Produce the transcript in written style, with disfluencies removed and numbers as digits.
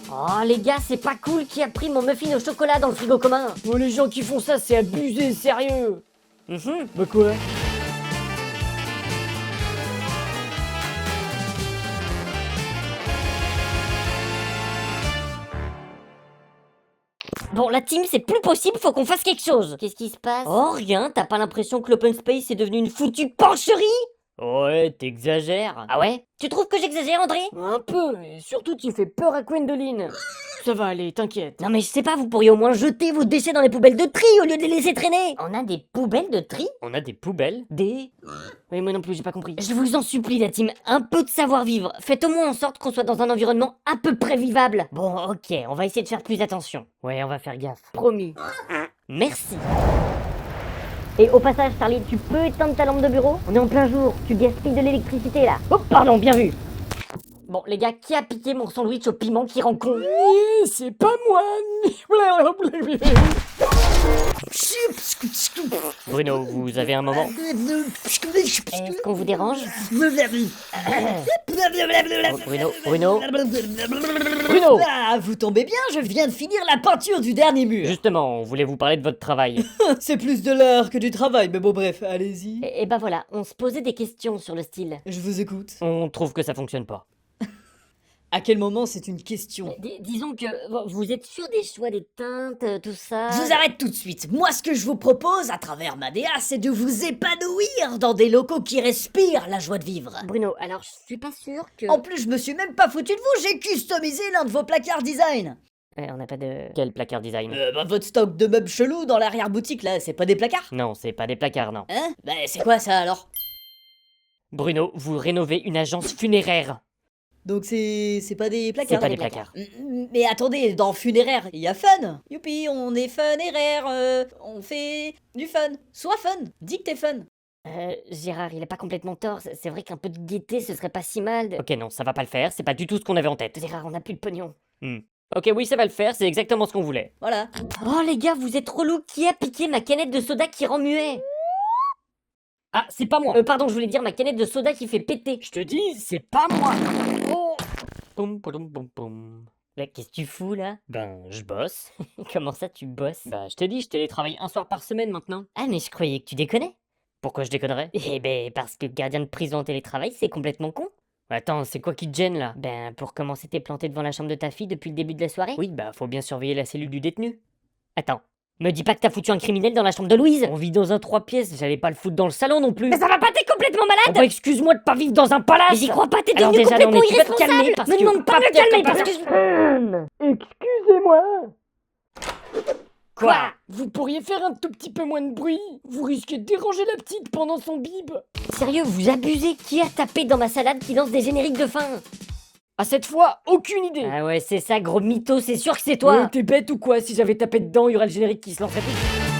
Oh les gars, c'est pas cool qui a pris mon muffin au chocolat dans le frigo commun. Oh, les gens qui font ça, c'est abusé, sérieux. Bah quoi? Bon, la team, c'est plus possible, faut qu'on fasse quelque chose. Qu'est-ce qui se passe? Oh, rien, t'as pas l'impression que l'open space est devenu une foutue porcherie? Ouais, t'exagères. Ah ouais? Tu trouves que j'exagère, André? Un peu, mais surtout tu fais peur à Gwendoline. Ça va aller, t'inquiète. Non mais je sais pas, vous pourriez au moins jeter vos déchets dans les poubelles de tri au lieu de les laisser traîner. On a des poubelles de tri? On a des poubelles? Des... Oui, moi non plus, j'ai pas compris. Je vous en supplie, la team, un peu de savoir-vivre. Faites au moins en sorte qu'on soit dans un environnement à peu près vivable. Bon, ok, on va essayer de faire plus attention. Ouais, on va faire gaffe. Promis. Merci. Et au passage, Charlie, tu peux éteindre ta lampe de bureau? On est en plein jour, tu gaspilles de l'électricité là. Oh, pardon, bien vu. Bon, les gars, qui a piqué mon sandwich au piment qui rend con? C'est pas moi. Bruno, vous avez un moment? Est-ce qu'on vous dérange? Bruno? Bruno! Ah, vous tombez bien, je viens de finir la peinture du dernier mur. Justement, on voulait vous parler de votre travail. C'est plus de l'art que du travail, mais bon bref, allez-y. Et bah voilà, on se posait des questions sur le style. Je vous écoute. On trouve que ça fonctionne pas. À quel moment c'est une question? Disons que vous êtes sûr des choix des teintes, tout ça? Je vous arrête tout de suite. Moi, ce que je vous propose à travers ma DA, c'est de vous épanouir dans des locaux qui respirent la joie de vivre. Bruno, alors je suis pas sûr que... En plus, je me suis même pas foutu de vous, j'ai customisé l'un de vos placards design. on n'a pas de... Quel placard design? Votre stock de meubles chelous dans l'arrière-boutique, là, c'est pas des placards? Non, c'est pas des placards, non. Hein? Bah, c'est quoi ça alors? Bruno, vous rénovez une agence funéraire. Donc c'est pas des placards? C'est pas des placards. Mais attendez, dans funéraire, il y a fun. Youpi, on est funéraire, on fait du fun. Sois fun, dis que t'es fun. Gérard, il a pas complètement tort. C'est vrai qu'un peu de gaieté, ce serait pas si mal. Ok, non, ça va pas le faire, c'est pas du tout ce qu'on avait en tête. Gérard, on a plus de pognon. Ok, oui, ça va le faire, c'est exactement ce qu'on voulait. Voilà. Oh les gars, vous êtes relous. Qui a piqué ma canette de soda qui rend muet? Ah, c'est pas moi. Pardon, je voulais dire ma canette de soda qui fait péter. Je te dis, c'est pas moi. Oh. Poum, poum, poum, poum. Mais qu'est-ce que tu fous là? Ben, je bosse. Comment ça tu bosses? Bah, je t'ai dit, je télétravaille un soir par semaine maintenant. Ah mais je croyais que tu déconnais. Pourquoi je déconnerais? Eh ben parce que gardien de prison en télétravail, c'est complètement con. Attends, c'est quoi qui te gêne là? Ben pour commencer t'es planté devant la chambre de ta fille depuis le début de la soirée? Oui, bah, faut bien surveiller la cellule du détenu. Attends, me dis pas que t'as foutu un criminel dans la chambre de Louise? On vit dans un 3 pièces, j'allais pas le foutre dans le salon non plus. Mais ça va pas, t'es complètement Oh malade? bah, excuse-moi de pas vivre dans un palace! Mais j'y crois pas, t'es Alors devenu déjà, non, complètement mais tu vas te irresponsable! calmer parce Me que- demande pas de me calmer parce que Excusez-moi! Quoi? Vous pourriez faire un tout petit peu moins de bruit? Vous risquez de déranger la petite pendant son bib! Sérieux, vous abusez? Qui a tapé dans ma salade qui lance des génériques de fin? À cette fois, aucune idée! Ah ouais, c'est ça, gros mytho, c'est sûr que c'est toi! T'es bête ou quoi? Si j'avais tapé dedans, il y aurait le générique qui se lancerait plus.